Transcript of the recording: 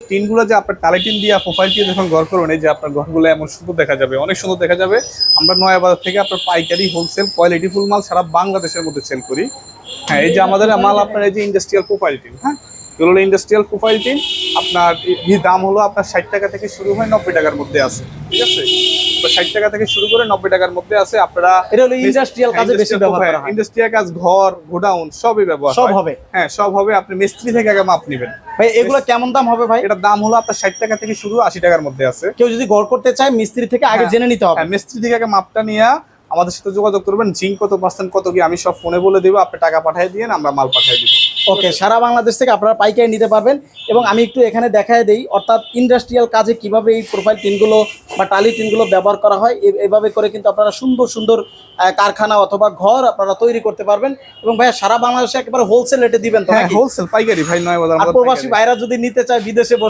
টিনগুলো যে আপনার টালি টিন দিয়ে প্রোফাইল দিয়ে যখন ঘর করুন, এই যে আপনার ঘরগুলো এমন সুন্দর দেখা যাবে, অনেক সুন্দর দেখা যাবে। আমরা নয়া বাজার থেকে আপনার পাইকারি হোলসেল কোয়ালিটি ফুল মাল সারা বাংলাদেশের মধ্যে সেল করি। হ্যাঁ, এই যে আমাদের মাল আপনার এই যে ইন্ডাস্ট্রিয়াল প্রোফাইল টিন, হ্যাঁ এগুলো ইন্ডাস্ট্রিয়াল প্রোফাইল টিন। আপনার এই দাম হলো আপনার 60 টাকা থেকে শুরু হয় 90 টাকার মধ্যে আছে, ঠিক আছে? তো 60 টাকা থেকে শুরু করে 90 টাকার মধ্যে আছে। আপনারা এটা হলো ইন্ডাস্ট্রিয়াল কাজে বেশি ব্যবহার করা হয়। ইন্ডাস্ট্রিয়াল কাজ, ঘর, গোডাউন সবই ব্যবহার সব হয়। হবে। হ্যাঁ সব হবে। আপনি মিস্ত্রি থেকে আগে মাপ নেবেন। ভাই এগুলো কেমন দাম হবে ভাই? এটার দাম হলো আপনার 60 টাকা থেকে শুরু, 80 টাকার মধ্যে আছে। কেউ যদি ঘর করতে চায় মিস্ত্রি থেকে আগে জেনে নিতে হবে। হ্যাঁ, মিস্ত্রি থেকে আগে মাপটা নিয়ে আমাদের সাথে যোগাযোগ করবেন। জিঙ্ক কত পার্সেন্ট কত কি আমি সব ফোনে বলে দেবো, আপনি টাকা পাঠিয়ে দিয়েন, আমরা মাল পাঠিয়ে দিব। ওকে, সারা বাংলাদেশ থেকে আপনারা পাইকারি নিতে পারবেন। এবং আমি একটু এখানে দেখায় দেই, অর্থাৎ ইন্ডাস্ট্রিয়াল কাজে কিভাবে এই প্রোফাইল টিনগুলো বা টালি টিনগুলো ব্যবহার করা হয়। এভাবে করে কিন্তু আপনারা সুন্দর সুন্দর কারখানা অথবা ঘর আপনারা তৈরি করতে পারবেন। এবং ভাইয়া সারা বাংলাদেশে একেবারে হোলসেল রেটে দিবেন তো? হ্যাঁ হোলসেল পাইকারি ভাই, নয় বাজার আর প্রবাসী ভাইরা যদি নিতে চায় বিদেশে বসে